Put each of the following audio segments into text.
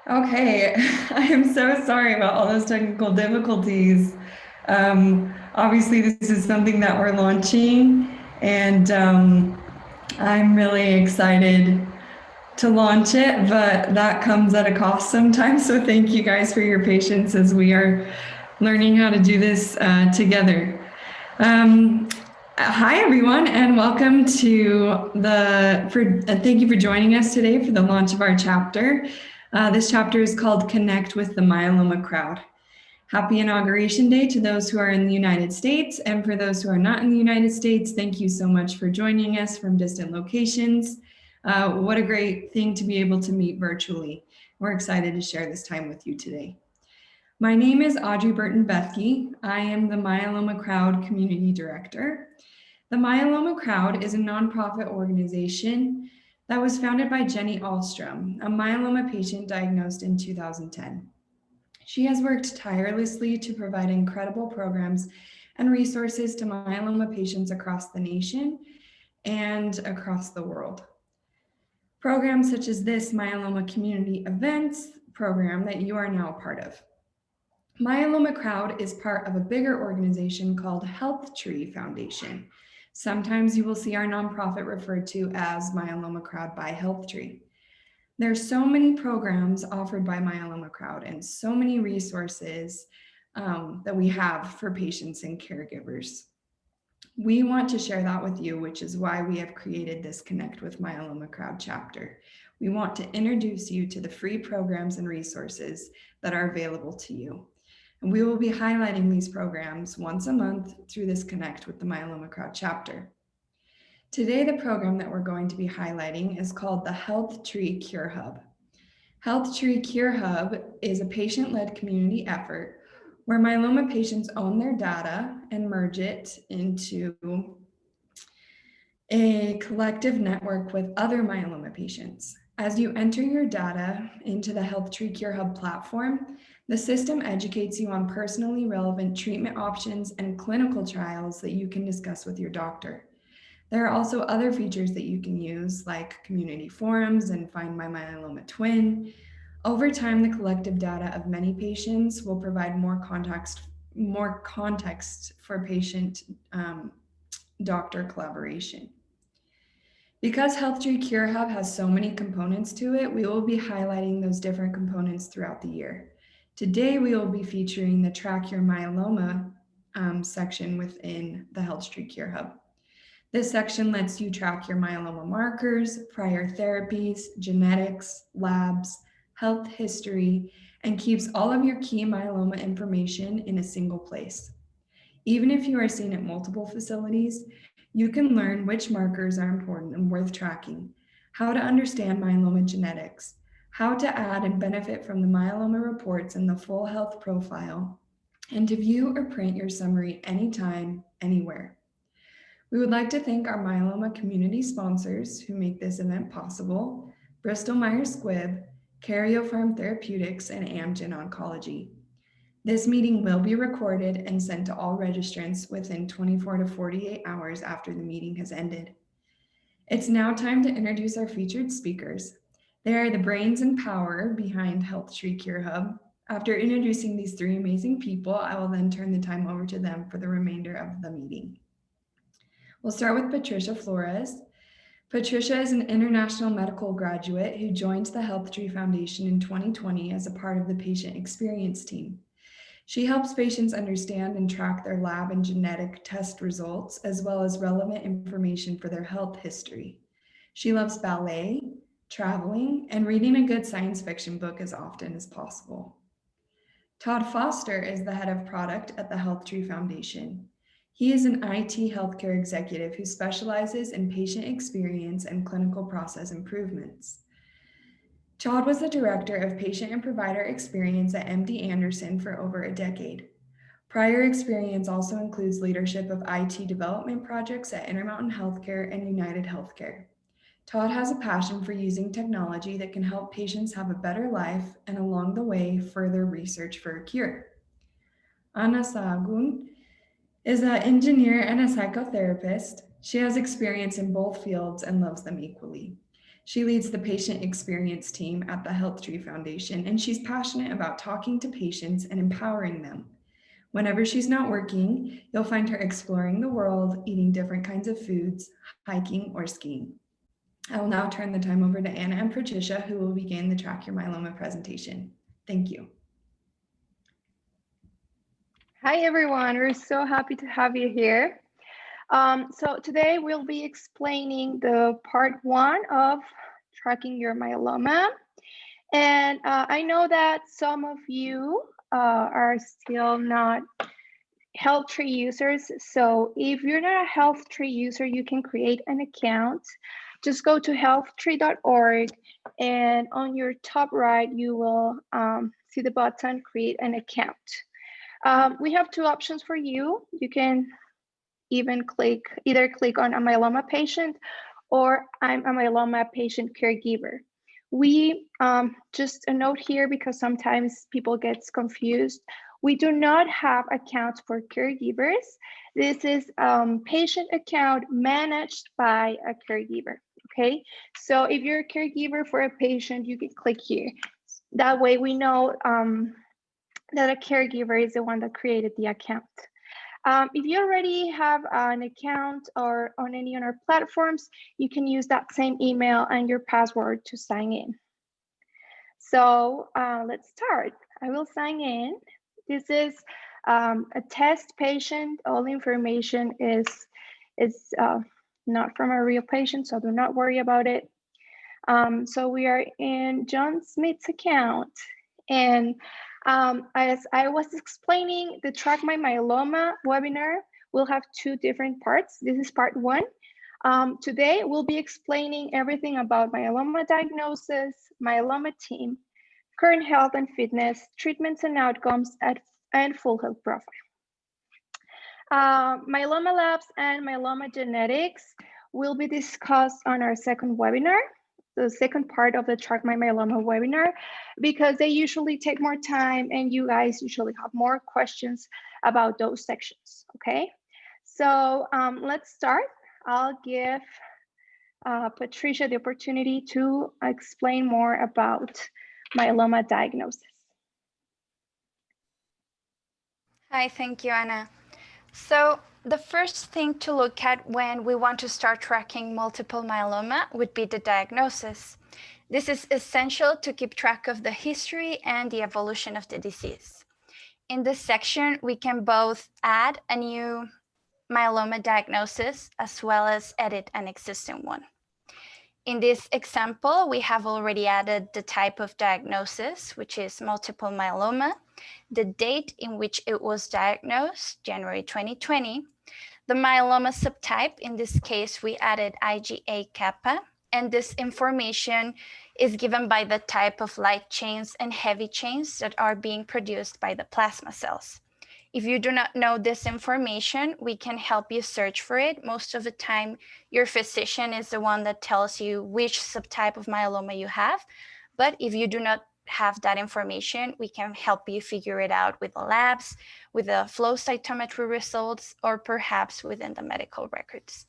Okay, I am so sorry about all those technical difficulties. Obviously, this is something that we're launching, and I'm really excited to launch it, but that comes at a cost sometimes. So, thank you guys for your patience as we are learning how to do this together. Um, Hi, everyone, and welcome to thank you for joining us today for the launch of our chapter. This chapter is called Connect with the Myeloma Crowd. Happy Inauguration Day to those who are in the United States, and for those who are not in the United States, thank you so much for joining us from distant locations. What a great thing to be able to meet virtually. We're excited to share this time with you today. My name is Audrey Burton-Bethke. I am the Myeloma Crowd Community Director. The Myeloma Crowd is a nonprofit organization that was founded by Jenny Ahlstrom, a myeloma patient diagnosed in 2010. She has worked tirelessly to provide incredible programs and resources to myeloma patients across the nation and across the world. Programs such as this Myeloma Community Events program that you are now a part of. Myeloma Crowd is part of a bigger organization called HealthTree Foundation. Sometimes you will see our nonprofit referred to as Myeloma Crowd by HealthTree. There are so many programs offered by Myeloma Crowd and so many resources that we have for patients and caregivers. We want to share that with you, which is why we have created this Connect with Myeloma Crowd chapter. We want to introduce you to the free programs and resources that are available to you. And we will be highlighting these programs once a month through this Connect with the Myeloma Crowd chapter. Today, the program that we're going to be highlighting is called the HealthTree Cure Hub. HealthTree Cure Hub is a patient-led community effort where myeloma patients own their data and merge it into a collective network with other myeloma patients. As you enter your data into the HealthTree Cure Hub platform, the system educates you on personally relevant treatment options and clinical trials that you can discuss with your doctor. There are also other features that you can use, like community forums and Find My Myeloma Twin. Over time, the collective data of many patients will provide more context for patient-doctor collaboration. Because HealthTree Cure Hub has so many components to it, we will be highlighting those different components throughout the year. Today, we will be featuring the Track Your Myeloma section within the HealthTree Cure Hub. This section lets you track your myeloma markers, prior therapies, genetics, labs, health history, and keeps all of your key myeloma information in a single place. Even if you are seen at multiple facilities, you can learn which markers are important and worth tracking, how to understand myeloma genetics, how to add and benefit from the myeloma reports and the full health profile, and to view or print your summary anytime, anywhere. We would like to thank our myeloma community sponsors who make this event possible: Bristol Myers Squibb, Karyopharm Therapeutics, and Amgen Oncology. This meeting will be recorded and sent to all registrants within 24 to 48 hours after the meeting has ended. It's now time to introduce our featured speakers. They are the brains and power behind HealthTree Cure Hub. After introducing these three amazing people, I will then turn the time over to them for the remainder of the meeting. We'll start with Patricia Flores. Patricia is an international medical graduate who joined the HealthTree Foundation in 2020 as a part of the patient experience team. She helps patients understand and track their lab and genetic test results, as well as relevant information for their health history. She loves ballet, traveling, and reading a good science fiction book as often as possible. Todd Foster is the head of product at the HealthTree Foundation. He is an IT healthcare executive who specializes in patient experience and clinical process improvements. Todd was the director of patient and provider experience at MD Anderson for over a decade. Prior experience also includes leadership of IT development projects at Intermountain Healthcare and United Healthcare. Todd has a passion for using technology that can help patients have a better life and along the way further research for a cure. Anna Sagun is an engineer and a psychotherapist. She has experience in both fields and loves them equally. She leads the patient experience team at the HealthTree Foundation, and she's passionate about talking to patients and empowering them. Whenever she's not working, you'll find her exploring the world, eating different kinds of foods, hiking, or skiing. I will now turn the time over to Anna and Patricia, who will begin the Track Your Myeloma presentation. Thank you. Hi, everyone. We're so happy to have you here. So today we'll be explaining the part 1 of tracking your myeloma. And I know that some of you are still not HealthTree users. So if you're not a HealthTree user, you can create an account. Just go to healthtree.org, and on your top right, you will see the button, create an account. We have 2 options for you. You can either click on a myeloma patient or I'm a myeloma patient caregiver. We, just a note here because sometimes people get confused. We do not have accounts for caregivers. This is patient account managed by a caregiver, okay? So if you're a caregiver for a patient, you can click here. That way we know that a caregiver is the one that created the account. If you already have an account or on any of our platforms, you can use that same email and your password to sign in. So let's start. I will sign in. This is a test patient. All information is not from a real patient, so do not worry about it. So we are in John Smith's account. And as I was explaining, the Track My Myeloma webinar will have 2 different parts. This is part 1. Today, we'll be explaining everything about myeloma diagnosis, myeloma team, current health and fitness, treatments and outcomes, and full health profile. Myeloma labs and myeloma genetics will be discussed on our second webinar, the second part of the Track My Myeloma webinar, because they usually take more time and you guys usually have more questions about those sections, okay? So let's start. I'll give Patricia the opportunity to explain more about myeloma diagnosis. Hi, thank you, Anna. So the first thing to look at when we want to start tracking multiple myeloma would be the diagnosis. This is essential to keep track of the history and the evolution of the disease. In this section, we can both add a new myeloma diagnosis as well as edit an existing one. In this example, we have already added the type of diagnosis, which is multiple myeloma, the date in which it was diagnosed, January 2020, the myeloma subtype. In this case, we added IgA kappa, and this information is given by the type of light chains and heavy chains that are being produced by the plasma cells. If you do not know this information, we can help you search for it. Most of the time, your physician is the one that tells you which subtype of myeloma you have. But if you do not have that information, we can help you figure it out with the labs, with the flow cytometry results, or perhaps within the medical records.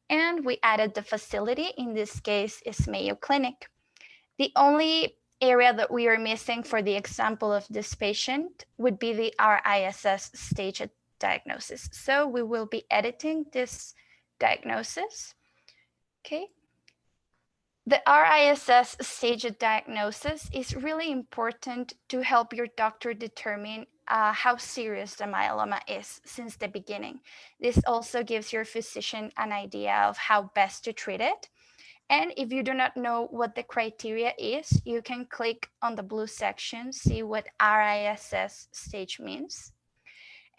And we added the facility. In this case, is Mayo Clinic. The only area that we are missing for the example of this patient would be the RISS stage diagnosis. So we will be editing this diagnosis. Okay. The RISS stage diagnosis is really important to help your doctor determine how serious the myeloma is since the beginning. This also gives your physician an idea of how best to treat it. And if you do not know what the criteria is, you can click on the blue section, see what RISS stage means.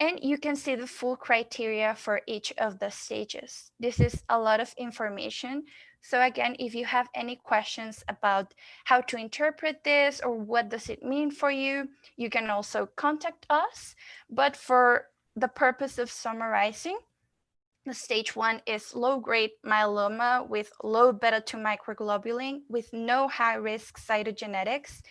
And you can see the full criteria for each of the stages. This is a lot of information. So again, if you have any questions about how to interpret this or what does it mean for you, you can also contact us. But for the purpose of summarizing, the stage 1 is low-grade myeloma with low beta-2 microglobulin with no high-risk cytogenetics.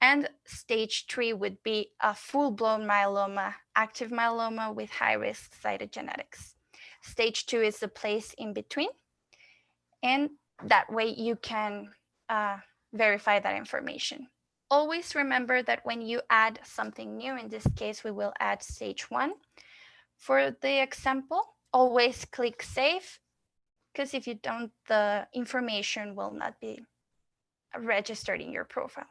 And stage 3 would be a full-blown myeloma, active myeloma with high-risk cytogenetics. Stage 2 is the place in between. And that way you can verify that information. Always remember that when you add something new, in this case, we will add stage 1. For the example, always click save, because if you don't, the information will not be registered in your profile.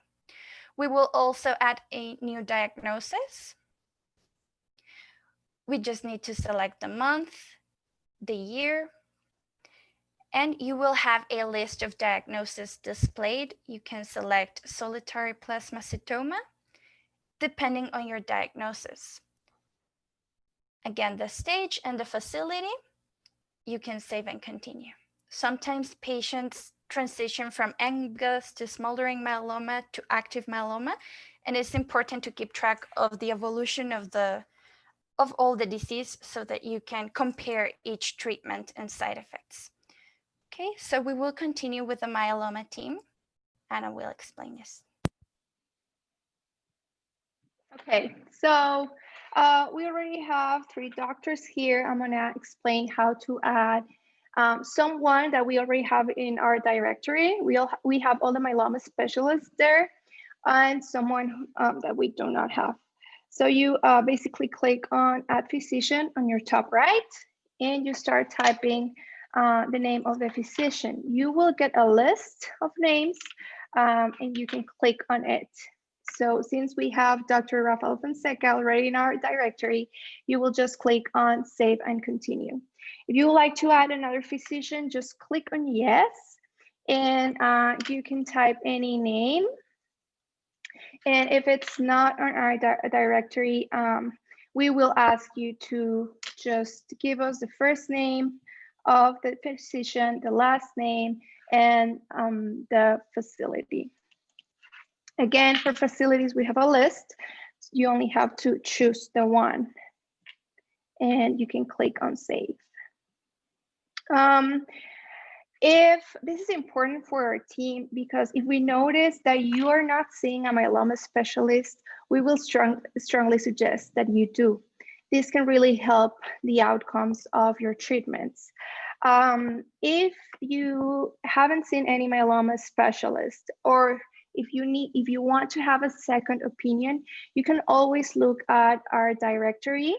We will also add a new diagnosis. We just need to select the month, the year, and you will have a list of diagnoses displayed. You can select solitary plasmacytoma, depending on your diagnosis. Again, the stage and the facility, you can save and continue. Sometimes patients transition from angulous to smoldering myeloma to active myeloma, and it's important to keep track of the evolution of all the disease so that you can compare each treatment and side effects. Okay, so we will continue with the myeloma team. Anna will explain this. Okay, so we already have 3 doctors here. I'm gonna explain how to add someone that we already have in our directory. We have all the myeloma specialists there, and someone that we do not have. So you basically click on Add Physician on your top right, and you start typing the name of the physician. You will get a list of names, and you can click on it. So since we have Dr. Rafael Fonseca already in our directory, you will just click on Save and Continue. If you would like to add another physician, just click on Yes, and you can type any name. And if it's not on our directory, we will ask you to just give us the first name of the physician, the last name, and the facility. Again, for facilities, we have a list. You only have to choose the one, and you can click on Save. If this is important for our team, because if we notice that you are not seeing a myeloma specialist, we will strongly suggest that you do. This can really help the outcomes of your treatments. If you haven't seen any myeloma specialist, or if you want to have a second opinion, you can always look at our directory.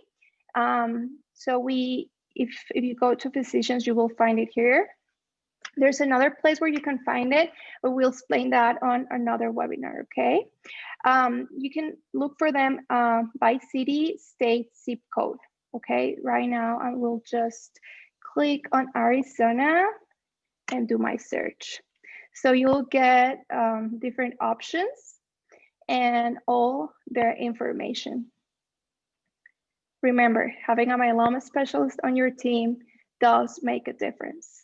So if you go to physicians, you will find it here. There's another place where you can find it, but we'll explain that on another webinar, okay? You can look for them by city, state, zip code, okay? Right now, I will just click on Arizona and do my search. So you'll get different options and all their information. Remember, having a myeloma specialist on your team does make a difference.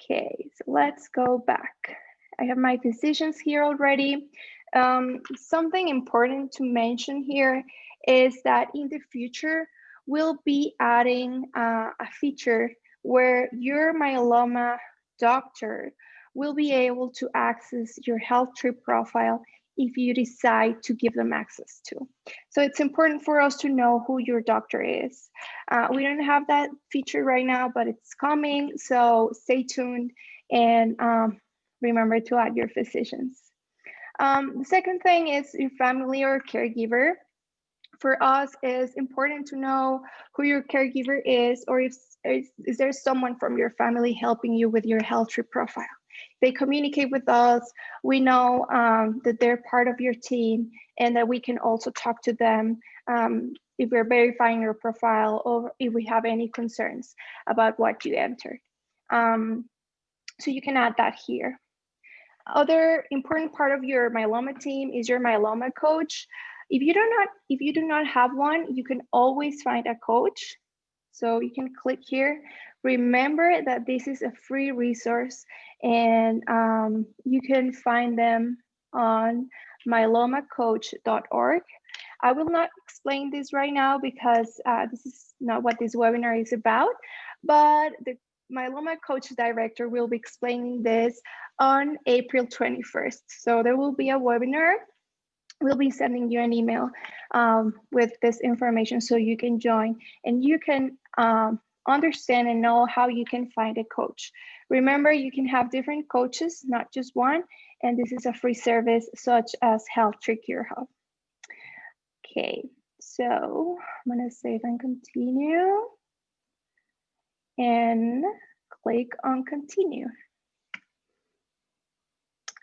Okay, so let's go back. I have my physicians here already. Something important to mention here is that in the future, we'll be adding a feature where your myeloma doctor will be able to access your HealthTree profile if you decide to give them access to. So it's important for us to know who your doctor is. We don't have that feature right now, but it's coming, so stay tuned and remember to add your physicians. The second thing is your family or caregiver. For us, it's important to know who your caregiver is, or is there someone from your family helping you with your HealthTree profile. They communicate with us. We know that they're part of your team and that we can also talk to them if we're verifying your profile or if we have any concerns about what you entered. So you can add that here. Other important part of your myeloma team is your myeloma coach. If you do not have one, you can always find a coach. So you can click here. Remember that this is a free resource, and you can find them on myelomacoach.org. I will not explain this right now because this is not what this webinar is about, but the Myeloma Coach Director will be explaining this on April 21st. So there will be a webinar. We'll be sending you an email with this information so you can join and you can understand and know how you can find a coach. Remember, you can have different coaches, not just one, and this is a free service such as HealthTree Cure Hub. Okay, so I'm gonna save and continue and click on continue.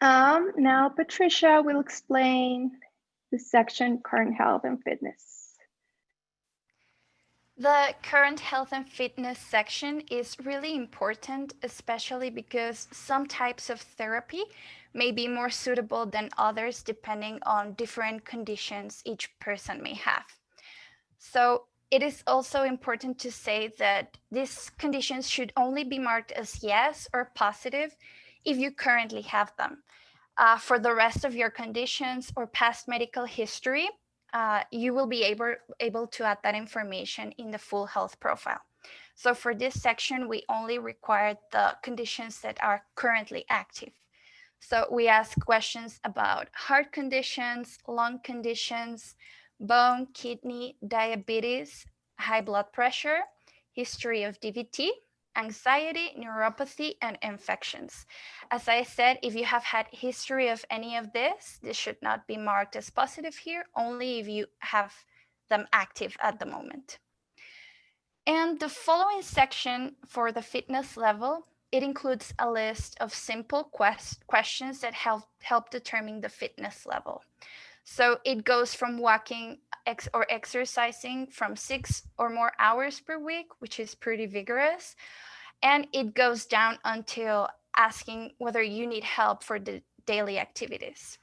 Now Patricia will explain the section current health and fitness. The current health and fitness section is really important, especially because some types of therapy may be more suitable than others depending on different conditions each person may have. So it is also important to say that these conditions should only be marked as yes or positive if you currently have them. For the rest of your conditions or past medical history, you will be able to add that information in the full health profile. So for this section, we only require the conditions that are currently active. So we ask questions about heart conditions, lung conditions, bone, kidney, diabetes, high blood pressure, history of DVT, anxiety, neuropathy, and infections. As I said, if you have had history of any of this should not be marked as positive here, only if you have them active at the moment. And the following section for the fitness level, it includes a list of simple questions that help determine the fitness level. So it goes from walking or exercising from 6 or more hours per week, which is pretty vigorous, and it goes down until asking whether you need help for the daily activities.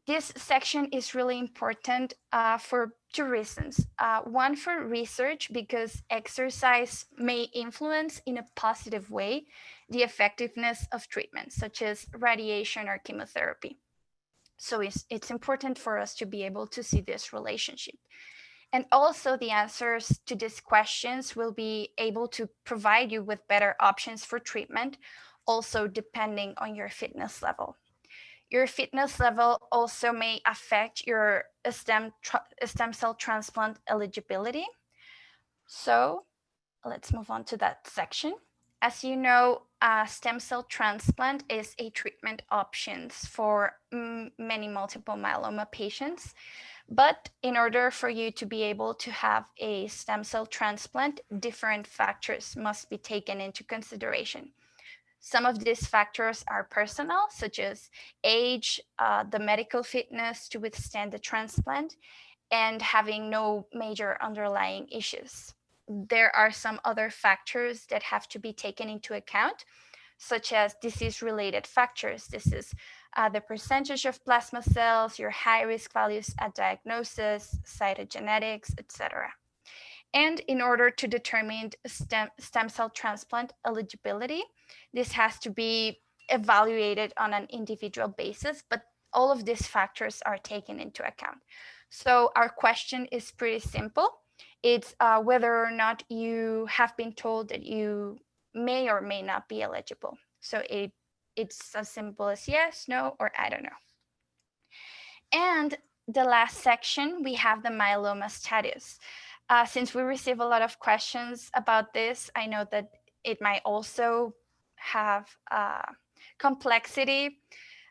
This section is really important for two reasons. One, for research, because exercise may influence in a positive way the effectiveness of treatments, such as radiation or chemotherapy. So it's important for us to be able to see this relationship. And also the answers to these questions will be able to provide you with better options for treatment, also depending on your fitness level. Your fitness level also may affect your stem cell transplant eligibility. So let's move on to that section. As you know, stem cell transplant is a treatment option for many multiple myeloma patients. But in order for you to be able to have a stem cell transplant, different factors must be taken into consideration. Some of these factors are personal, such as age, the medical fitness to withstand the transplant, and having no major underlying issues. There are some other factors that have to be taken into account, such as disease-related factors. This is the percentage of plasma cells, your high-risk values at diagnosis, cytogenetics, etc. And in order to determine stem cell transplant eligibility, this has to be evaluated on an individual basis, but all of these factors are taken into account. So our question is pretty simple. It's whether or not you have been told that you may or may not be eligible. So it's as simple as yes, no, or I don't know. And the last section, we have the myeloma status. Since we receive a lot of questions about this, I know that it might also have complexity,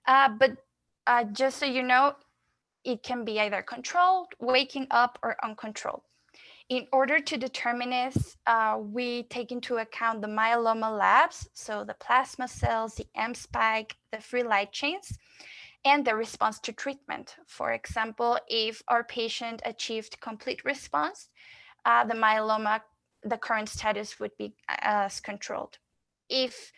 but just so you know, it can be either controlled, waking up, or uncontrolled. In order to determine this, we take into account the myeloma labs, so the plasma cells, the M-spike, the free light chains, and the response to treatment. For example, if our patient achieved complete response, the myeloma, the current status would be as controlled. If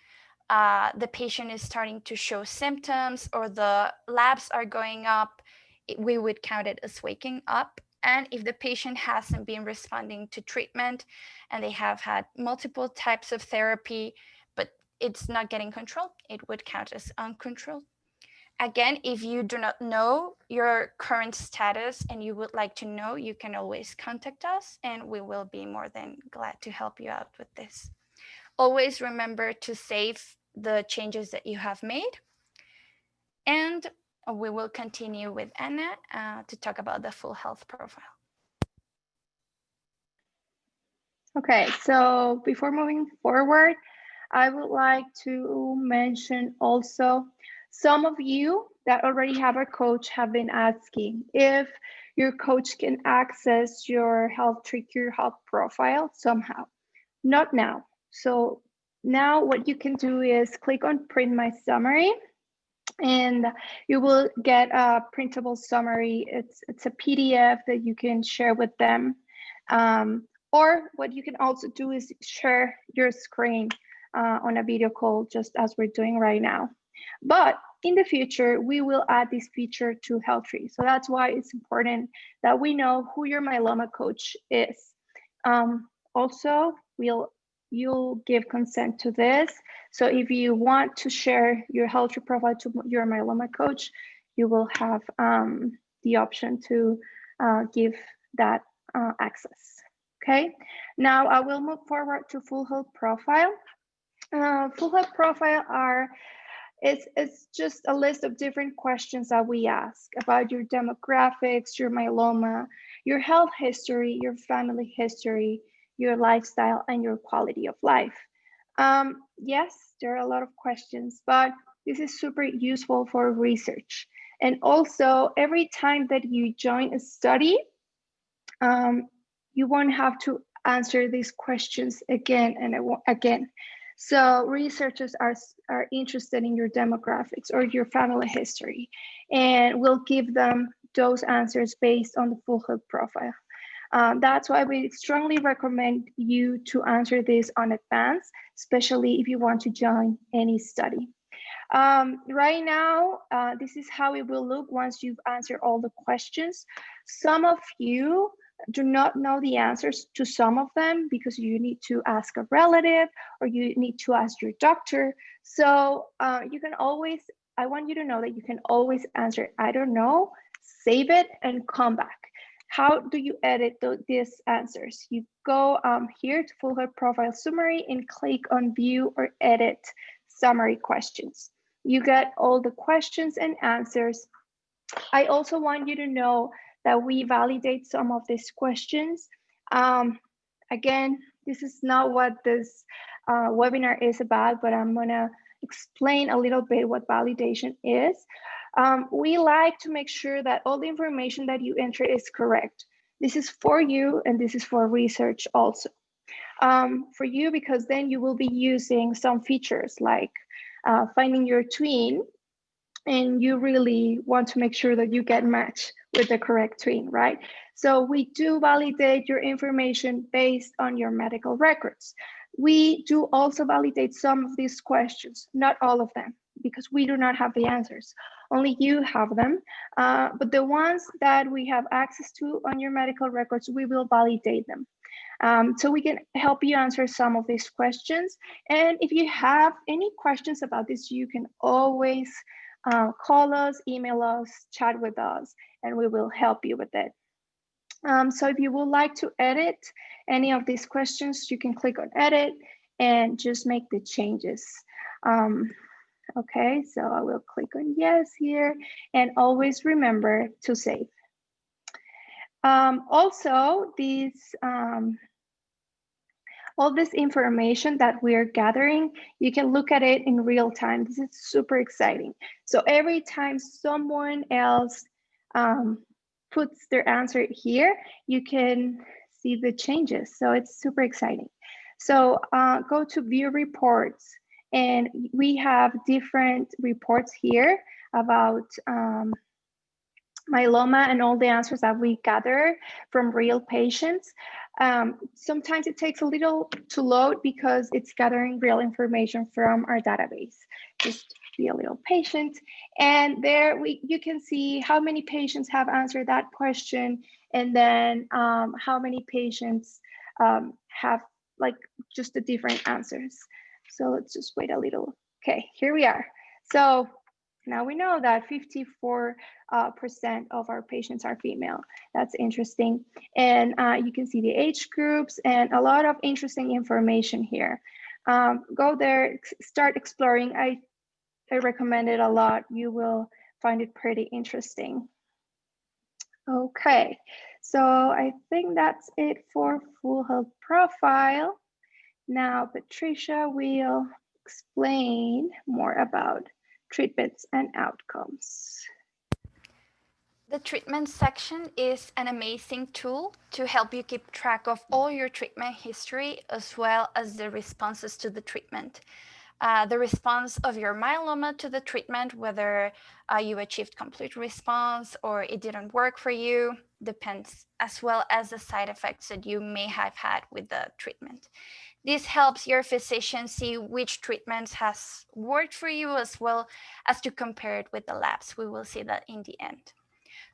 the patient is starting to show symptoms or the labs are going up, we would count it as waking up. And if the patient hasn't been responding to treatment and they have had multiple types of therapy, but it's not getting controlled, it would count as uncontrolled. Again, if you do not know your current status and you would like to know, you can always contact us and we will be more than glad to help you out with this. Always remember to save the changes that you have made. And we will continue with Anna to talk about the full health profile. Okay, so before moving forward, I would like to mention also some of you that already have a coach have been asking if your coach can access your HealthTree Cure Hub profile somehow. Not now. So now what you can do is click on print my summary and you will get a printable summary. It's a PDF that you can share with them. Or what you can also do is share your screen on a video call, just as we're doing right now. But in the future, we will add this feature to HealthTree. So that's why it's important that we know who your myeloma coach is. Also, you'll give consent to this. So if you want to share your HealthTree profile to your myeloma coach, you will have the option to give that access. Okay, now I will move forward to full health profile. Full health profile it's just a list of different questions that we ask about your demographics, your myeloma, your health history, your family history, your lifestyle, and your quality of life. Yes, there are a lot of questions, but this is super useful for research. And also, every time that you join a study, you won't have to answer these questions again and again. So researchers are interested in your demographics or your family history, and we'll give them those answers based on the full health profile. That's why we strongly recommend you to answer this on advance, especially if you want to join any study. Right now, this is how it will look once you've answered all the questions. Some of you do not know the answers to some of them because you need to ask a relative or you need to ask your doctor. So you can always, I want you to know that you can always answer, I don't know, save it and come back. How do you edit these answers? You go here to full health profile summary and click on view or edit summary questions. You get all the questions and answers. I also want you to know that we validate some of these questions. Again, this is not what this webinar is about, but I'm gonna explain a little bit what validation is. We like to make sure that all the information that you enter is correct. This is for you and this is for research also. For you, because then you will be using some features like finding your twin, and you really want to make sure that you get matched with the correct twin, right? So we do validate your information based on your medical records. We do also validate some of these questions, not all of them, because we do not have the answers. Only you have them. But the ones that we have access to on your medical records, we will validate them. So we can help you answer some of these questions. And if you have any questions about this, you can always call us, email us, chat with us, and we will help you with it. So if you would like to edit any of these questions, you can click on edit and just make the changes. Okay, so I will click on yes here and always remember to save. Also, all this information that we're gathering, you can look at it in real time. This is super exciting. So every time someone else puts their answer here, you can see the changes. So it's super exciting. So go to view reports, and we have different reports here about myeloma and all the answers that we gather from real patients. Sometimes it takes a little to load because it's gathering real information from our database. Just be a little patient. And there you can see how many patients have answered that question, and then how many patients have like just the different answers. So let's just wait a little. Okay, here we are. So now we know that 54% of our patients are female. That's interesting. And you can see the age groups and a lot of interesting information here. Go there, start exploring. I recommend it a lot. You will find it pretty interesting. Okay, so I think that's it for full health profile. Now, Patricia will explain more about treatments and outcomes. The treatment section is an amazing tool to help you keep track of all your treatment history as well as the responses to the treatment. The response of your myeloma to the treatment, whether you achieved complete response or it didn't work for you, depends, as well as the side effects that you may have had with the treatment. This helps your physician see which treatments has worked for you as well as to compare it with the labs. We will see that in the end.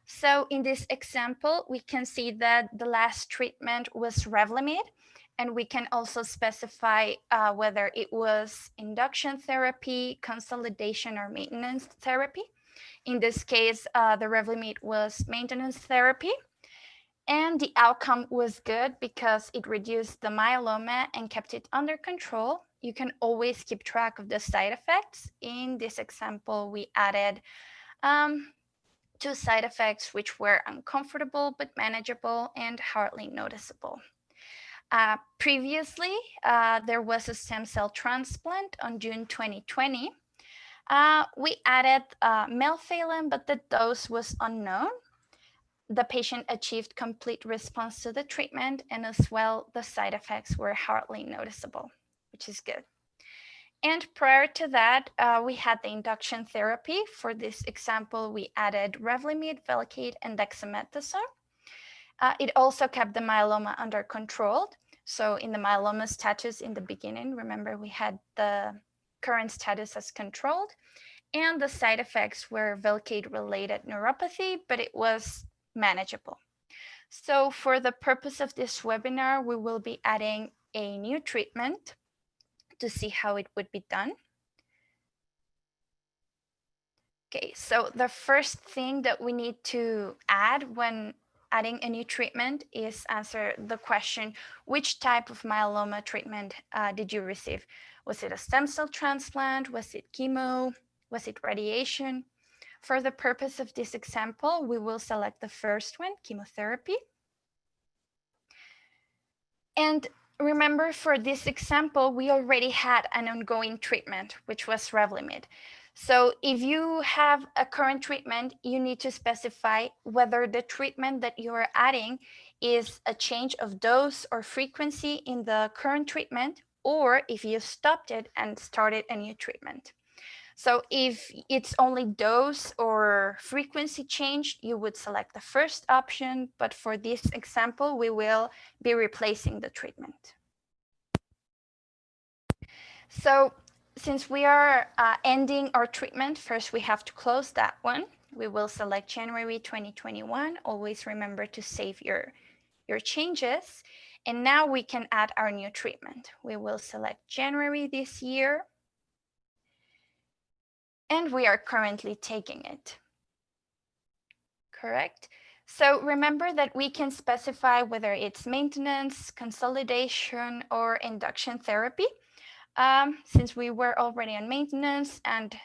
So in this example, we can see that the last treatment was Revlimid, and we can also specify whether it was induction therapy, consolidation, or maintenance therapy. In this case, the Revlimid was maintenance therapy, and the outcome was good because it reduced the myeloma and kept it under control. You can always keep track of the side effects. In this example, we added 2 side effects which were uncomfortable but manageable and hardly noticeable. Previously, there was a stem cell transplant on June 2020. We added melphalan, but the dose was unknown. The patient achieved complete response to the treatment, and as well, the side effects were hardly noticeable, which is good. And prior to that, we had the induction therapy. For this example, we added Revlimid, Velcade, and dexamethasone. It also kept the myeloma under control. So in the myeloma status in the beginning, remember we had the current status as controlled, and the side effects were Velcade-related neuropathy, but it was manageable. So for the purpose of this webinar, we will be adding a new treatment to see how it would be done. Okay, so the first thing that we need to add when adding a new treatment is answer the question, which type of myeloma treatment did you receive? Was it a stem cell transplant? Was it chemo? Was it radiation? For the purpose of this example, we will select the first one, chemotherapy. And remember, for this example, we already had an ongoing treatment, which was Revlimid. So if you have a current treatment, you need to specify whether the treatment that you are adding is a change of dose or frequency in the current treatment, or if you stopped it and started a new treatment. So if it's only dose or frequency change, you would select the first option, but for this example, we will be replacing the treatment. So since we are ending our treatment, first we have to close that one. We will select January 2021. Always remember to save your changes. And now we can add our new treatment. We will select January this year. And we are currently taking it. Correct? So remember that we can specify whether it's maintenance, consolidation, or induction therapy. Since we were already on maintenance and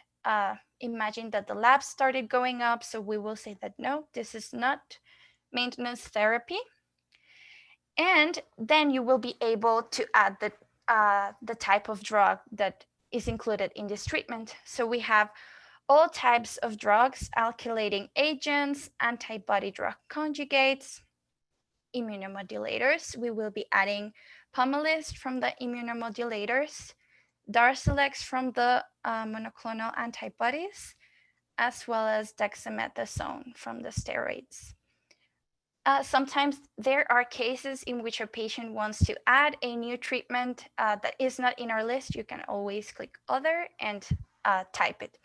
imagine that the labs started going up, so we will say that no, this is not maintenance therapy. And then you will be able to add the type of drug that is included in this treatment. So we have all types of drugs, alkylating agents, antibody drug conjugates, immunomodulators. We will be adding Pomalyst from the immunomodulators, Darzalex from the monoclonal antibodies, as well as dexamethasone from the steroids. Sometimes there are cases in which a patient wants to add a new treatment that is not in our list. You can always click other and type it.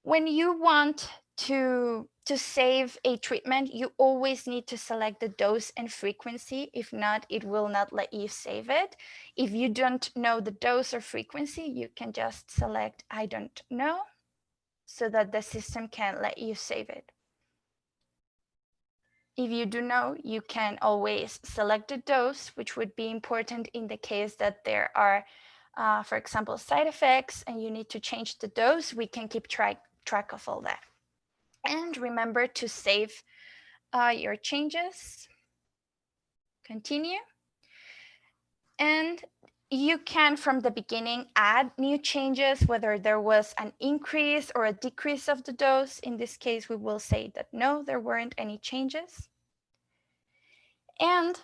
When you want to save a treatment, you always need to select the dose and frequency. If not, it will not let you save it. If you don't know the dose or frequency, you can just select I don't know so that the system can let you save it. If you do know, you can always select the dose, which would be important in the case that there are, for example, side effects and you need to change the dose. We can keep track of all that. And remember to save your changes. Continue. And you can from the beginning add new changes, whether there was an increase or a decrease of the dose. In this case, we will say that no, there weren't any changes. And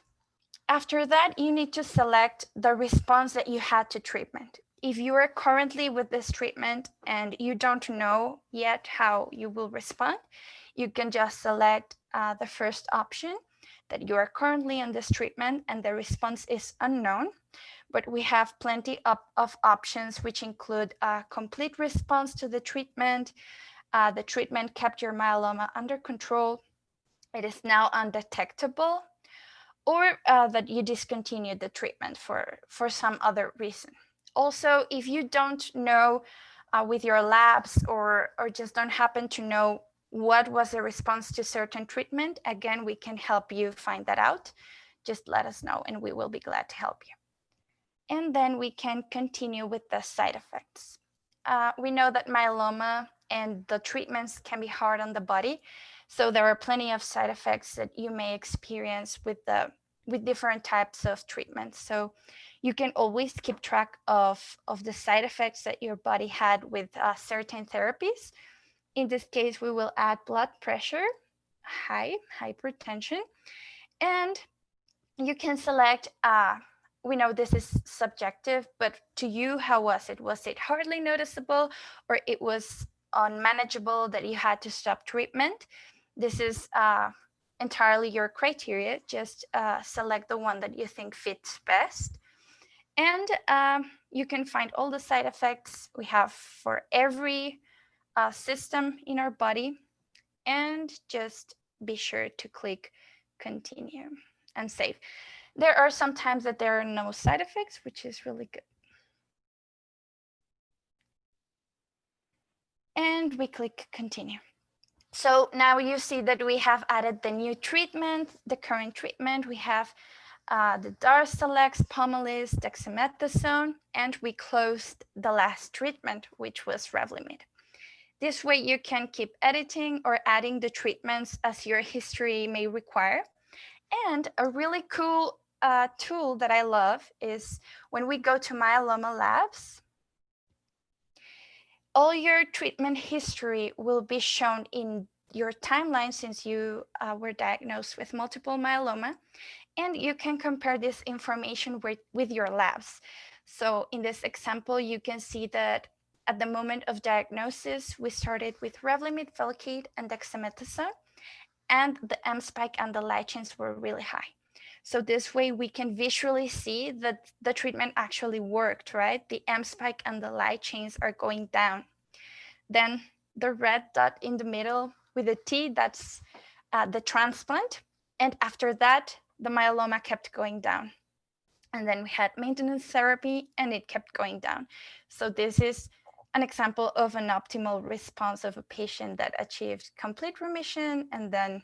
after that, you need to select the response that you had to treatment. If you are currently with this treatment and you don't know yet how you will respond, you can just select the first option, that you are currently on this treatment and the response is unknown. But we have plenty of options, which include a complete response to the treatment kept your myeloma under control, it is now undetectable, or that you discontinued the treatment for some other reason. Also, if you don't know with your labs or just don't happen to know what was the response to certain treatment, again, we can help you find that out. Just let us know and we will be glad to help you. And then we can continue with the side effects. We know that myeloma and the treatments can be hard on the body. So there are plenty of side effects that you may experience with different types of treatments. So you can always keep track of the side effects that your body had with certain therapies. In this case, we will add blood pressure, hypertension, and you can select, we know this is subjective, but to you, how was it? Was it hardly noticeable or it was unmanageable that you had to stop treatment? This is entirely your criteria. Just select the one that you think fits best. And you can find all the side effects we have for every system in our body. And just be sure to click continue and save. There are some times that there are no side effects, which is really good. And we click continue. So now you see that we have added the new treatment, the current treatment. We have the Darzalex, Pomalyst, dexamethasone, and we closed the last treatment, which was Revlimid. This way you can keep editing or adding the treatments as your history may require. And a really cool tool that I love is when we go to Myeloma Labs, all your treatment history will be shown in your timeline since you were diagnosed with multiple myeloma, and you can compare this information with your labs. So in this example, you can see that at the moment of diagnosis, we started with Revlimid, Velcade, and dexamethasone, and the M spike and the light chains were really high. So this way we can visually see that the treatment actually worked, right? The M spike and the light chains are going down. Then the red dot in the middle with a T, that's the transplant. And after that, the myeloma kept going down. And then we had maintenance therapy and it kept going down. So this is an example of an optimal response of a patient that achieved complete remission and then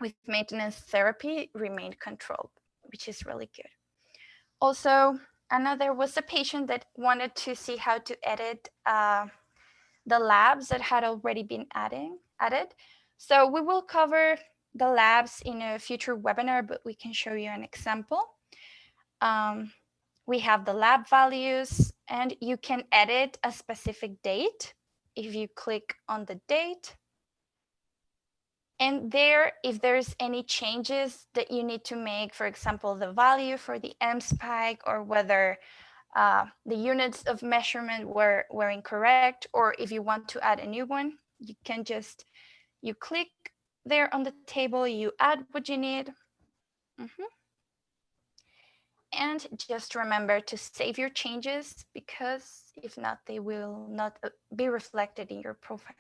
with maintenance therapy remained controlled, which is really good. Also, there was a patient that wanted to see how to edit the labs that had already been added. So we will cover the labs in a future webinar, but we can show you an example. We have the lab values and you can edit a specific date if you click on the date. And there, if there's any changes that you need to make, for example, the value for the M spike or whether the units of measurement were incorrect, or if you want to add a new one, you can just, you click there on the table, you add what you need. And just remember to save your changes because if not, they will not be reflected in your profile.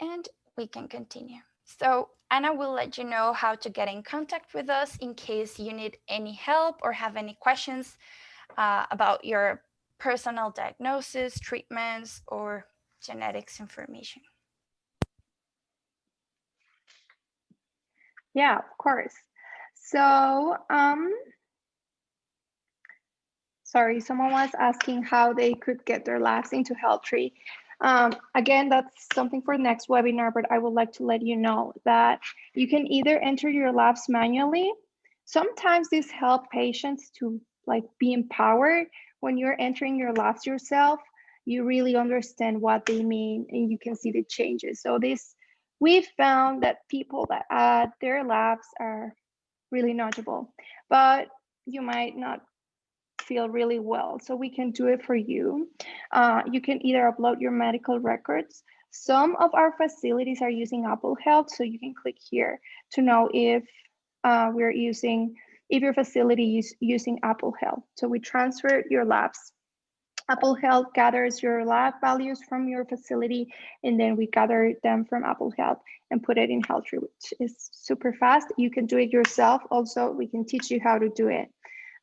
And we can continue. So Anna will let you know how to get in contact with us in case you need any help or have any questions about your personal diagnosis, treatments, or genetics information. Yeah, of course. So, sorry, someone was asking how they could get their labs into HealthTree. Again, that's something for the next webinar, but I would like to let you know that you can either enter your labs manually. Sometimes this helps patients to like be empowered. When you're entering your labs yourself, you really understand what they mean and you can see the changes. So we found that people that add their labs are really knowledgeable, but you might not feel really well. So we can do it for you. You can either upload your medical records. Some of our facilities are using Apple Health, so you can click here to know if if your facility is using Apple Health. So we transfer your labs. Apple Health gathers your lab values from your facility, and then we gather them from Apple Health and put it in HealthTree, which is super fast. You can do it yourself. Also, we can teach you how to do it.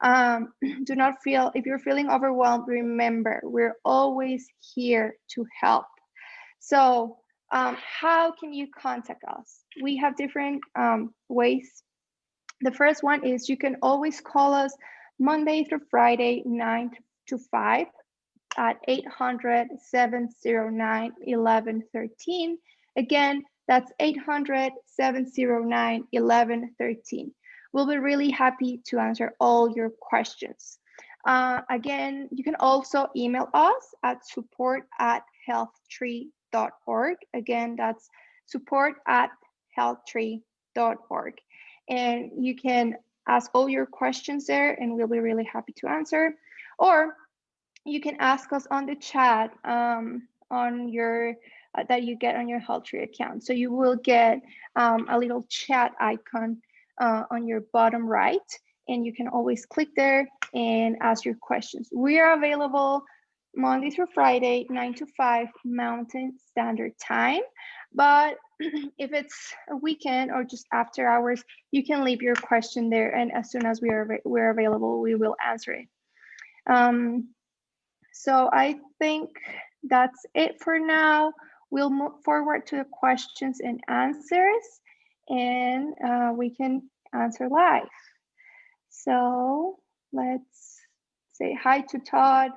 Do not feel, if you're feeling overwhelmed, remember, we're always here to help. So how can you contact us? We have different ways. The first one is you can always call us Monday through Friday, 9 to 5 at 800-709-1113. Again, that's 800-709-1113. We'll be really happy to answer all your questions. Again, you can also email us at support@healthtree.org. Again, that's support@healthtree.org. And you can ask all your questions there and we'll be really happy to answer. Or you can ask us on the chat on your that you get on your HealthTree account. So you will get a little chat icon on your bottom right, and you can always click there and ask your questions. We are available Monday through Friday, 9 to 5 Mountain Standard Time. But if it's a weekend or just after hours, you can leave your question there, and as soon as we're available, we will answer it. So I think that's it for now. We'll move forward to the questions and answers, and we can answer live. So let's say hi to Todd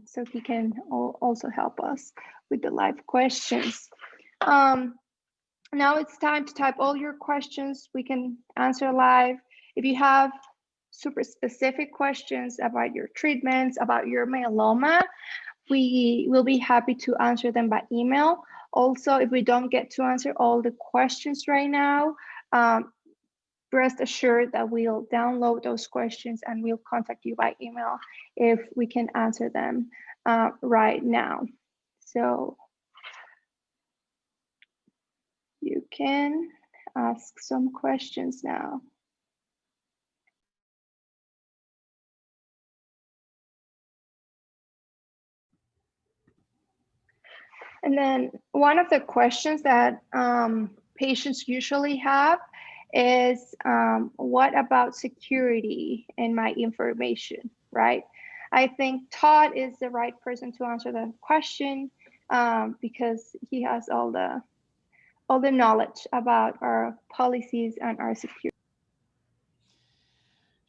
so he can also help us with the live questions. Now it's time to type all your questions. We can answer live. If you have super specific questions about your treatments, about your myeloma, we will be happy to answer them by email. Also, if we don't get to answer all the questions right now, rest assured that we'll download those questions and we'll contact you by email if we can answer them right now. So you can ask some questions now. And then one of the questions that patients usually have is, what about security in my information, right? I think Todd is the right person to answer the question because he has all the knowledge about our policies and our security.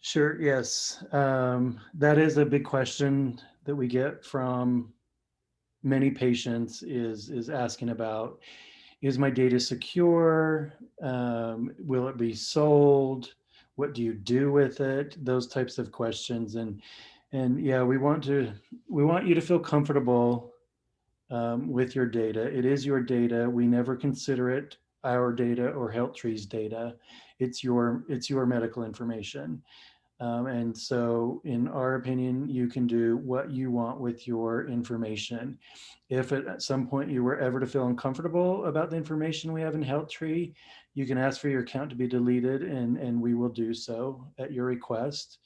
Sure, yes. That is a big question that we get from many patients is asking about, is my data secure? Will it be sold? What do you do with it? Those types of questions. And yeah, we want you to feel comfortable with your data. It is your data. We never consider it our data or HealthTree's data. It's your medical information. And so in our opinion, you can do what you want with your information. If at some point you were ever to feel uncomfortable about the information we have in HealthTree, you can ask for your account to be deleted and we will do so at your request.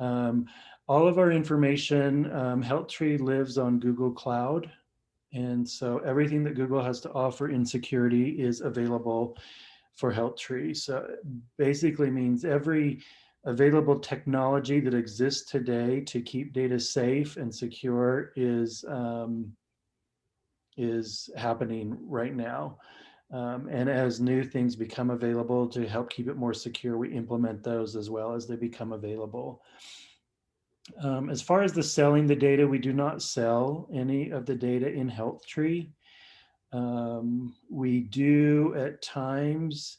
All of our information, HealthTree lives on Google Cloud. And so everything that Google has to offer in security is available for HealthTree. So basically means every available technology that exists today to keep data safe and secure is happening right now. And as new things become available to help keep it more secure, we implement those as well as they become available. As far as the selling the data, we do not sell any of the data in HealthTree. We do at times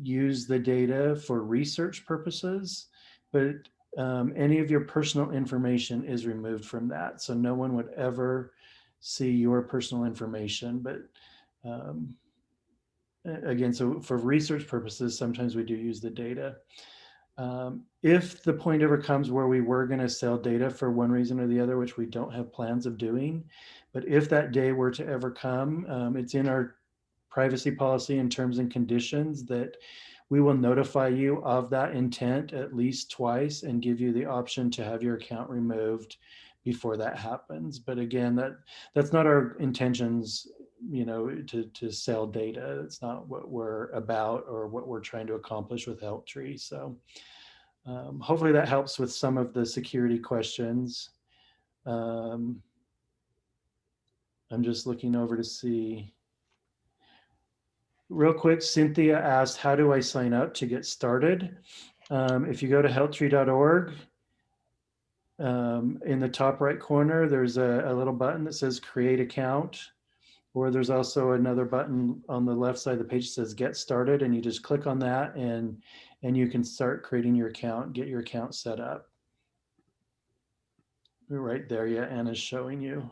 use the data for research purposes, but any of your personal information is removed from that. So no one would ever see your personal information. But again, so for research purposes, sometimes we do use the data. If the point ever comes where we were going to sell data for one reason or the other, which we don't have plans of doing, but if that day were to ever come, it's in our privacy policy and terms and conditions that we will notify you of that intent at least twice and give you the option to have your account removed before that happens. But again, that's not our intentions, you know, to sell data. It's not what we're about or what we're trying to accomplish with HealthTree. So hopefully that helps with some of the security questions. I'm just looking over to see. Real quick, Cynthia asked, how do I sign up to get started? If you go to healthtree.org, in the top right corner, there's a little button that says create account, or there's also another button on the left side of the page that says get started, and you just click on that and you can start creating your account, get your account set up. We're right there, yeah, Anna's showing you.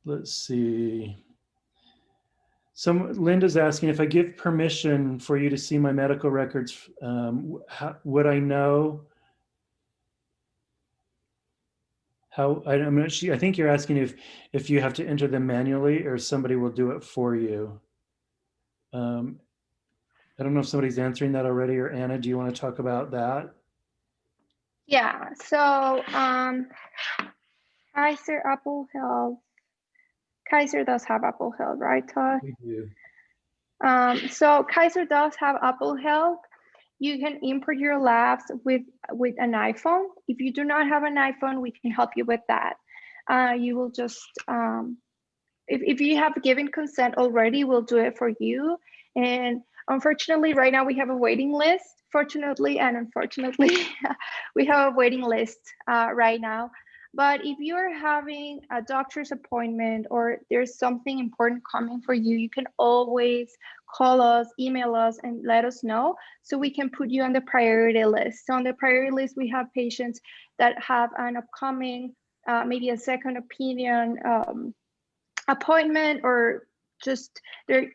Let's see. Linda's asking, if I give permission for you to see my medical records, would I know how? I think you're asking if you have to enter them manually or somebody will do it for you. I don't know if somebody's answering that already, or Anna, do you want to talk about that? Yeah, so Kaiser Apple Health. Kaiser does have Apple Health, right, Todd? We do. So Kaiser does have Apple Health. You can import your labs with an iPhone. If you do not have an iPhone, we can help you with that. You will just, if you have given consent already, we'll do it for you. And unfortunately, right now we have a waiting list. Fortunately and unfortunately, we have a waiting list right now. But if you're having a doctor's appointment or there's something important coming for you, you can always call us, email us, and let us know so we can put you on the priority list. So on the priority list, we have patients that have an upcoming, maybe a second opinion appointment, or just they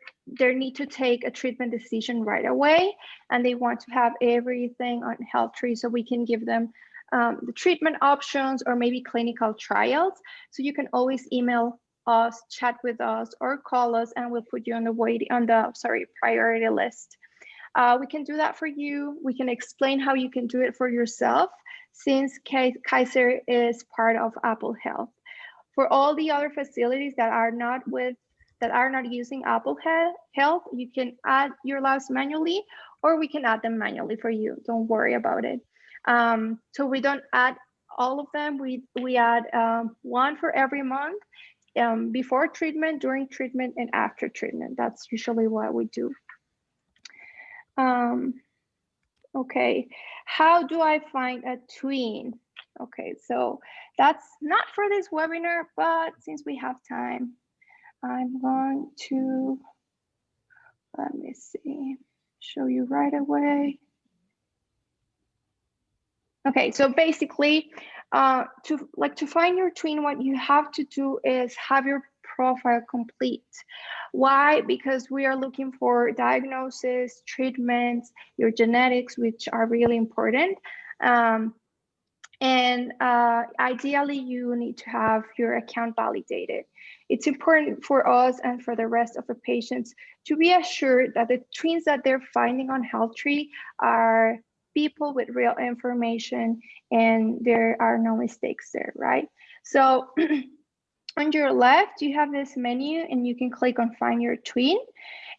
need to take a treatment decision right away, and they want to have everything on HealthTree so we can give them the treatment options or maybe clinical trials. So you can always email us, chat with us, or call us, and we'll put you on the priority list. We can do that for you. We can explain how you can do it for yourself, since Kaiser is part of Apple Health. For all the other facilities that are not using Apple Health, you can add your labs manually, or we can add them manually for you. Don't worry about it. So we don't add all of them. We add one for every month, before treatment, during treatment, and after treatment. That's usually what we do. Okay, how do I find a twin? Okay, so that's not for this webinar, but since we have time, I'm going to, let me see, show you right away. Okay, so basically, to find your twin, what you have to do is have your profile complete. Why? Because we are looking for diagnosis, treatments, your genetics, which are really important. And ideally, you need to have your account validated. It's important for us and for the rest of the patients to be assured that the twins that they're finding on HealthTree are people with real information and there are no mistakes there, right? So on your left, you have this menu and you can click on Find Your Twin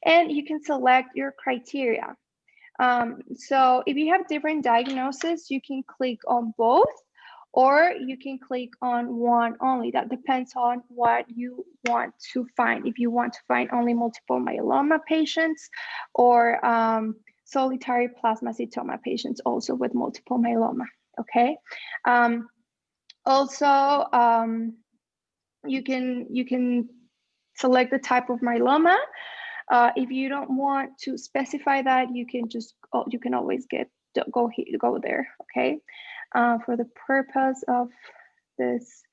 and you can select your criteria. So if you have different diagnoses, you can click on both, or you can click on one only. That depends on what you want to find. If you want to find only multiple myeloma patients, or solitary plasmacytoma patients also with multiple myeloma, okay? Also, you can select the type of myeloma. If you don't want to specify that, you can always go there. Okay. For the purpose of this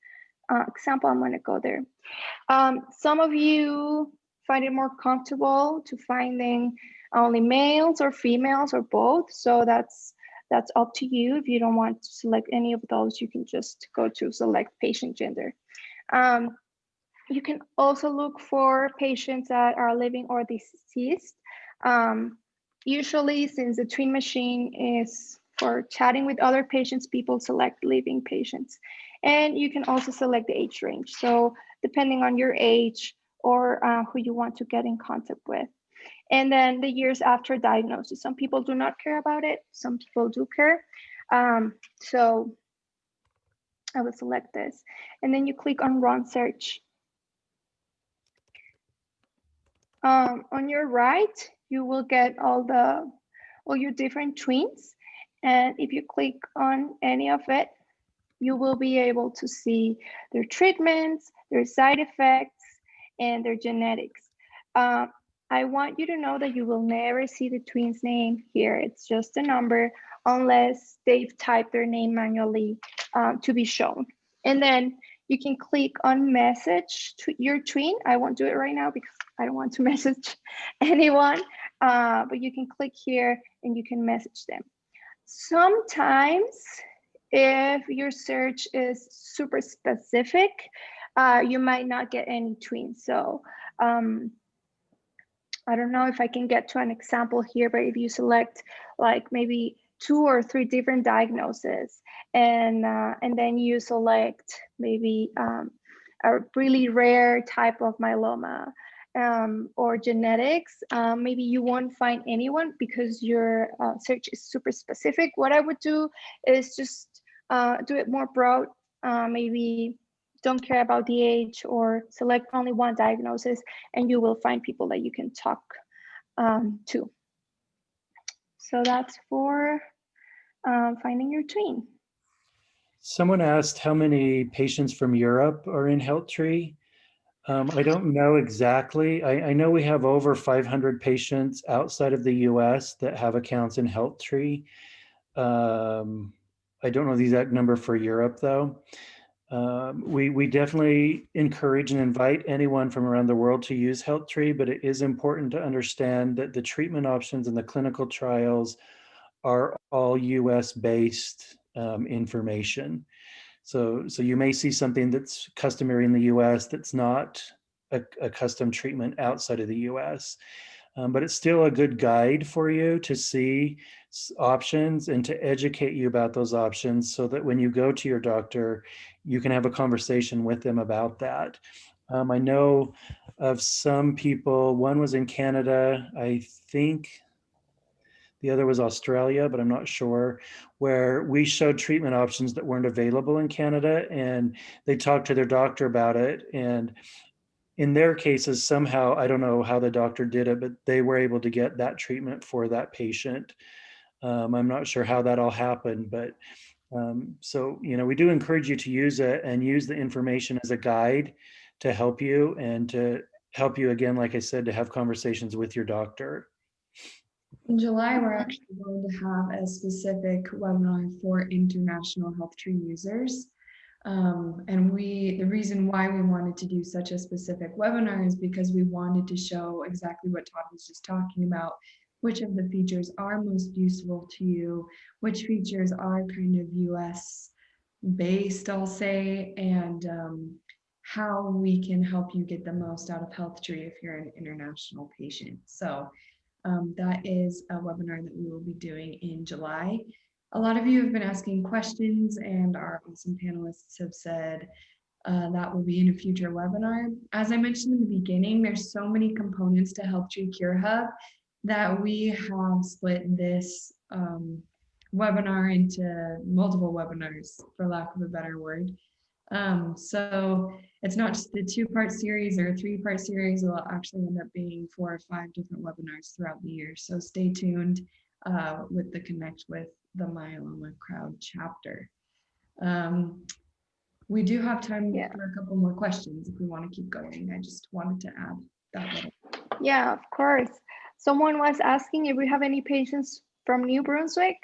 example, I'm going to go there. Some of you find it more comfortable to finding only males or females or both. So that's up to you. If you don't want to select any of those, you can just go to select patient gender. You can also look for patients that are living or deceased. Usually, since the twin machine is for chatting with other patients, people select living patients. And you can also select the age range. So depending on your age or who you want to get in contact with. And then the years after diagnosis. Some people do not care about it. Some people do care. So I would select this. And then you click on Run Search. On your right, you will get all your different twins. And if you click on any of it, you will be able to see their treatments, their side effects, and their genetics. I want you to know that you will never see the twins' name here. It's just a number unless they've typed their name manually to be shown. And then you can click on message to your twin. I won't do it right now because I don't want to message anyone, but you can click here and you can message them. Sometimes if your search is super specific, you might not get any twins. So I don't know if I can get to an example here, but if you select like maybe 2 or 3 different diagnoses, and then you select maybe a really rare type of myeloma or genetics, maybe you won't find anyone because your search is super specific. What I would do is just do it more broad, maybe don't care about the age or select only one diagnosis, and you will find people that you can talk to. So that's for finding your twin. Someone asked how many patients from Europe are in HealthTree. I don't know exactly. I know we have over 500 patients outside of the US that have accounts in HealthTree. I don't know the exact number for Europe though. We definitely encourage and invite anyone from around the world to use HealthTree, but it is important to understand that the treatment options and the clinical trials are all US-based information. So you may see something that's customary in the US that's not a custom treatment outside of the US. But it's still a good guide for you to see options and to educate you about those options so that when you go to your doctor, you can have a conversation with them about that. I know of some people, one was in Canada, I think the other was Australia, but I'm not sure, where we showed treatment options that weren't available in Canada, and they talked to their doctor about it. And in their cases, somehow, I don't know how the doctor did it, but they were able to get that treatment for that patient. I'm not sure how that all happened, but so, we do encourage you to use it and use the information as a guide to help you and to help you, again, like I said, to have conversations with your doctor. In July, we're actually going to have a specific webinar for international HealthTree users. And the reason why we wanted to do such a specific webinar is because we wanted to show exactly what Todd was just talking about, which of the features are most useful to you, which features are kind of US based, I'll say, and how we can help you get the most out of HealthTree if you're an international patient. So that is a webinar that we will be doing in July. A lot of you have been asking questions, and our awesome panelists have said that will be in a future webinar. As I mentioned in the beginning, there's so many components to HealthTree Cure Hub that we have split this webinar into multiple webinars, for lack of a better word. So it's not just a 2-part series or a 3-part series. It will actually end up being 4 or 5 different webinars throughout the year. So stay tuned with the Connect with the Myeloma Crowd Chapter. We do have time Yeah. for a couple more questions if we want to keep going. I just wanted to add that little. Yeah, of course. Someone was asking if we have any patients from New Brunswick.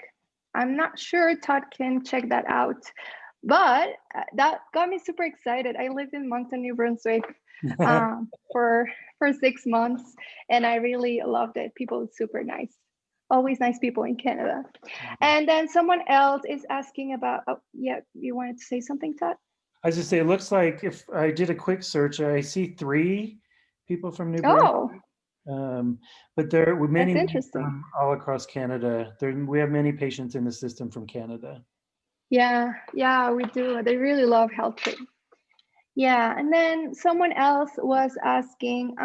I'm not sure. Todd can check that out. But that got me super excited. I lived in Moncton, New Brunswick for 6 months, and I really loved it. People are super nice. Always nice people in Canada. And then someone else is asking about, oh, yeah, you wanted to say something, Todd? I was just say, it looks like if I did a quick search, I see 3 people from New Brunswick. Oh, But there were many that's interesting. from all across Canada. We have many patients in the system from Canada. Yeah, we do. They really love HealthTree. Yeah, and then someone else was asking,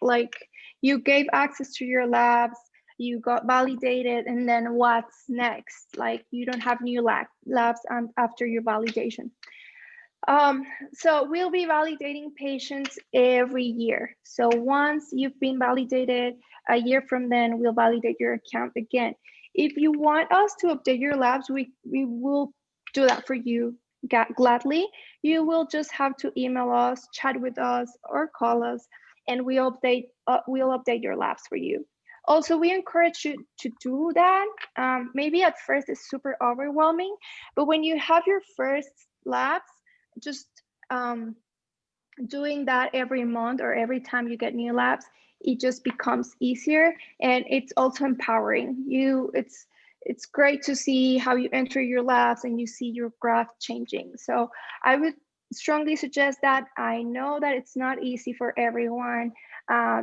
like, you gave access to your labs, you got validated, and then what's next? Like, you don't have new labs after your validation. So we'll be validating patients every year. So once you've been validated, a year from then, we'll validate your account again. If you want us to update your labs, we will do that for you gladly. You will just have to email us, chat with us, or call us, and we'll update your labs for you. Also, we encourage you to do that. Maybe at first it's super overwhelming, but when you have your first labs, just doing that every month or every time you get new labs, it just becomes easier, and it's also empowering you. It's great to see how you enter your labs and you see your graph changing. So I would strongly suggest that. I know that it's not easy for everyone.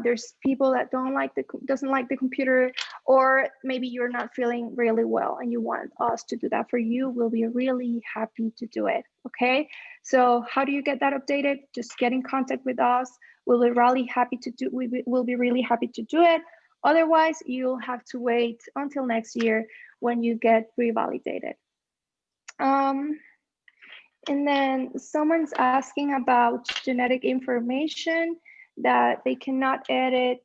There's people that doesn't like the computer, or maybe you're not feeling really well and you want us to do that for you. We'll be really happy to do it. Okay. So how do you get that updated? Just get in contact with us. We'll be really happy to do. We'll be really happy to do it. Otherwise, you'll have to wait until next year when you get revalidated. And then someone's asking about genetic information that they cannot edit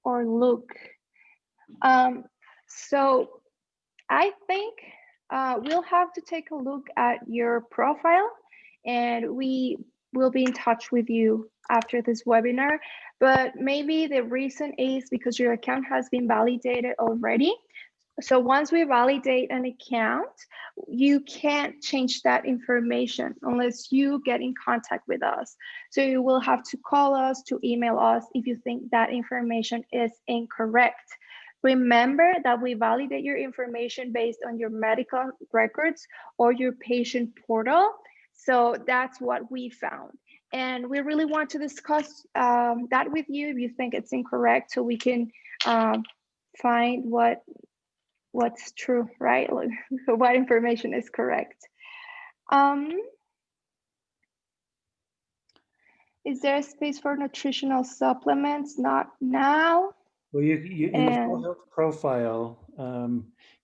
or look. So I think we'll have to take a look at your profile, and we will be in touch with you after this webinar. But maybe the reason is because your account has been validated already. So once we validate an account, you can't change that information unless you get in contact with us. So you will have to call us, to email us if you think that information is incorrect. Remember that we validate your information based on your medical records or your patient portal. So that's what we found. And we really want to discuss that with you if you think it's incorrect, so we can find what's true, right? What information is correct. Is there a space for nutritional supplements? Not now. Well, you in the full health profile,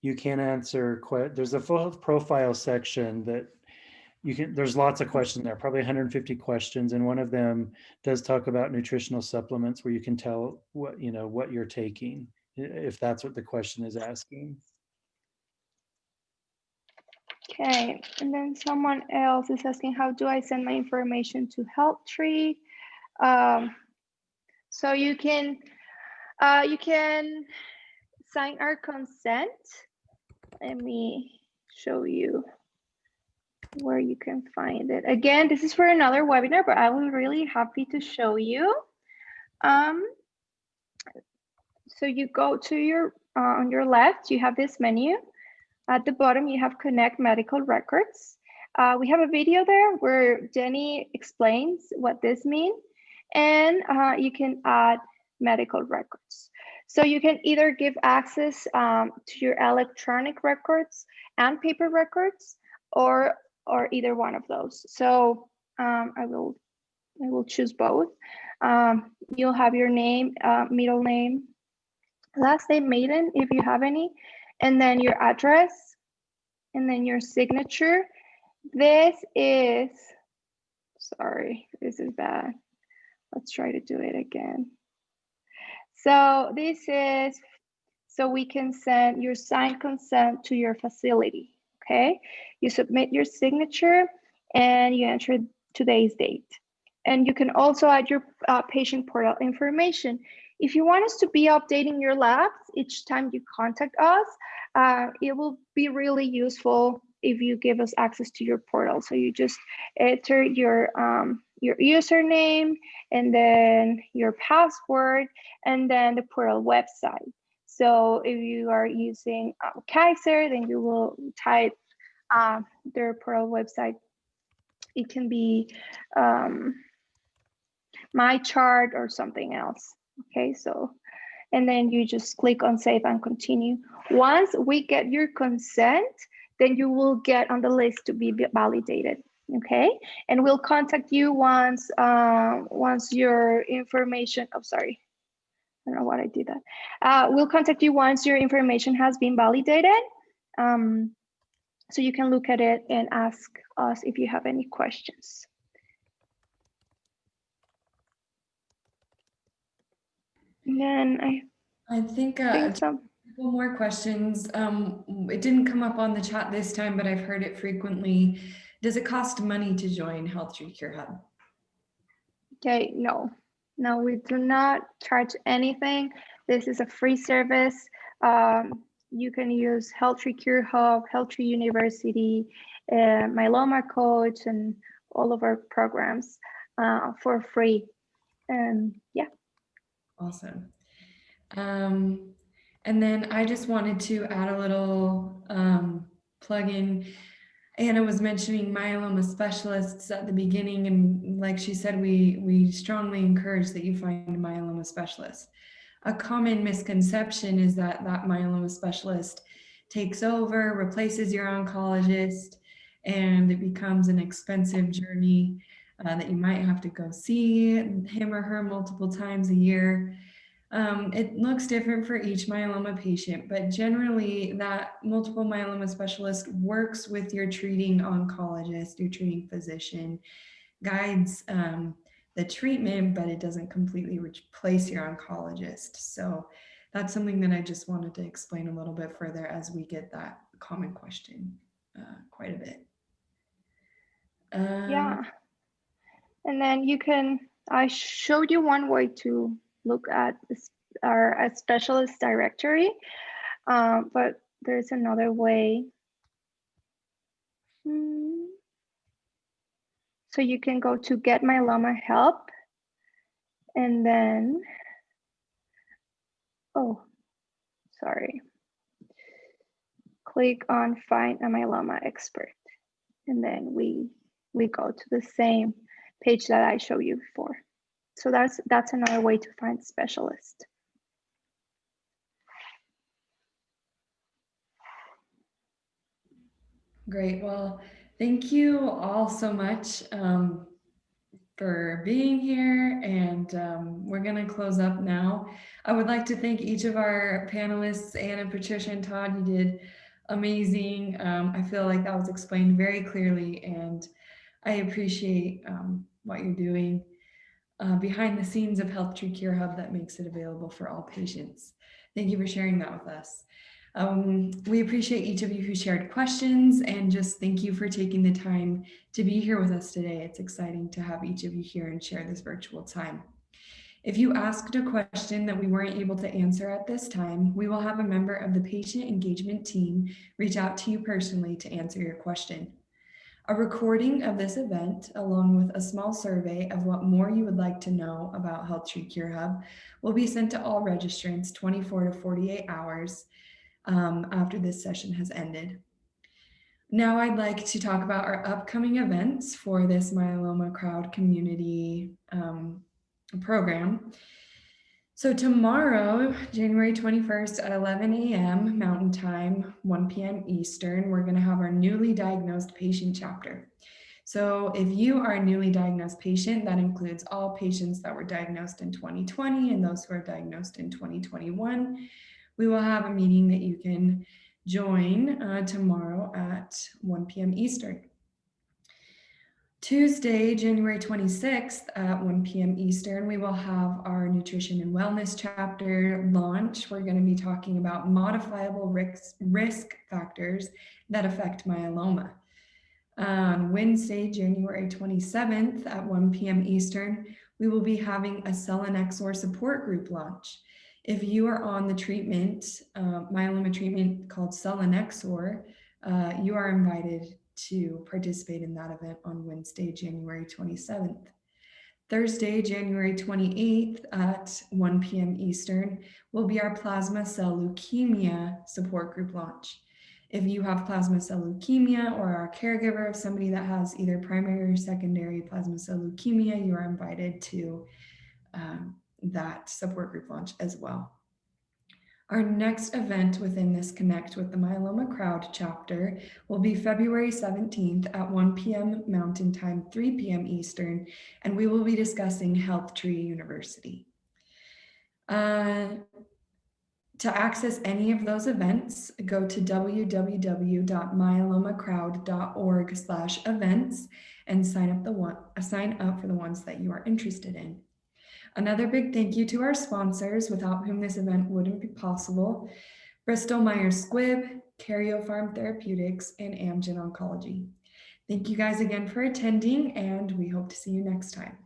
you can answer. There's a full health profile section that you can. There's lots of questions there, probably 150 questions, and one of them does talk about nutritional supplements, where you can tell what you're taking, if that's what the question is asking. Okay, and then someone else is asking, how do I send my information to HealthTree? So you can sign our consent. Let me show you where you can find it. Again, this is for another webinar, but I was really happy to show you. So you go to your, on your left, you have this menu. At the bottom, you have Connect Medical Records. We have a video there where Jenny explains what this means, and you can add medical records. So you can either give access to your electronic records and paper records, or either one of those. So I will choose both. You'll have your name, middle name, last name, maiden, if you have any, and then your address, and then your signature. This is, sorry, this is bad. Let's try to do it again. So this is, so we can send your signed consent to your facility, okay? You submit your signature, and you enter today's date. And you can also add your patient portal information. If you want us to be updating your labs each time you contact us, it will be really useful if you give us access to your portal. So you just enter your username and then your password and then the portal website. So if you are using Kaiser, then you will type their portal website. It can be my chart or something else. Okay, so, and then you just click on save and continue. Once we get your consent, then you will get on the list to be validated. Okay, and we'll contact you once your information, oh, sorry. I don't know what I did that. We'll contact you once your information has been validated. So you can look at it and ask us if you have any questions. And then I think some. a couple more questions. It didn't come up on the chat this time, but I've heard it frequently. Does it cost money to join HealthTree Cure Hub? Okay, no, we do not charge anything. This is a free service. You can use HealthTree Cure Hub, HealthTree University, Myeloma Coach, and all of our programs for free. And yeah. Awesome. And then I just wanted to add a little plug in. Anna was mentioning myeloma specialists at the beginning, and like she said, we strongly encourage that you find a myeloma specialist. A common misconception is that myeloma specialist takes over, replaces your oncologist, and it becomes an expensive journey that you might have to go see him or her multiple times a year. It looks different for each myeloma patient, but generally that multiple myeloma specialist works with your treating oncologist, your treating physician, guides the treatment, but it doesn't completely replace your oncologist. So that's something that I just wanted to explain a little bit further, as we get that common question quite a bit. Yeah. And then you can, I showed you one way to look at our specialist directory, but there's another way. So you can go to Get Myeloma Help, and then, oh, sorry. Click on Find a Myeloma Expert, and then we go to the same page that I showed you before. So that's another way to find specialist. Great. Well, thank you all so much for being here, and we're going to close up now. I would like to thank each of our panelists, Anna, Patricia, and Todd. You did amazing. I feel like that was explained very clearly, and I appreciate what you're doing behind the scenes of HealthTree Cure Hub that makes it available for all patients. Thank you for sharing that with us. We appreciate each of you who shared questions, and just thank you for taking the time to be here with us today. It's exciting to have each of you here and share this virtual time. If you asked a question that we weren't able to answer at this time, we will have a member of the patient engagement team reach out to you personally to answer your question. A recording of this event, along with a small survey of what more you would like to know about HealthTree Cure Hub, will be sent to all registrants 24 to 48 hours after this session has ended. Now I'd like to talk about our upcoming events for this Myeloma Crowd Community program. So tomorrow, January 21st at 11 a.m. Mountain Time, 1 p.m. Eastern, we're going to have our newly diagnosed patient chapter. So if you are a newly diagnosed patient, that includes all patients that were diagnosed in 2020 and those who are diagnosed in 2021, we will have a meeting that you can join tomorrow at 1 p.m. Eastern. Tuesday, January 26th at 1 p.m. Eastern, we will have our Nutrition and Wellness chapter launch. We're going to be talking about modifiable risk factors that affect myeloma. On Wednesday, January 27th at 1 p.m. Eastern, we will be having a selinexor support group launch. If you are on the treatment, myeloma treatment called selinexor, you are invited to participate in that event on Wednesday, January 27th. Thursday, January 28th at 1 p.m. Eastern will be our plasma cell leukemia support group launch. If you have plasma cell leukemia or are a caregiver of somebody that has either primary or secondary plasma cell leukemia, you are invited to that support group launch as well. Our next event within this Connect with the Myeloma Crowd Chapter will be February 17th at 1 p.m. Mountain Time, 3 p.m. Eastern, and we will be discussing HealthTree University. To access any of those events, go to www.myelomacrowd.org/events and sign up for the ones that you are interested in. Another big thank you to our sponsors, without whom this event wouldn't be possible: Bristol Myers Squibb, Karyopharm Therapeutics, and Amgen Oncology. Thank you guys again for attending, and we hope to see you next time.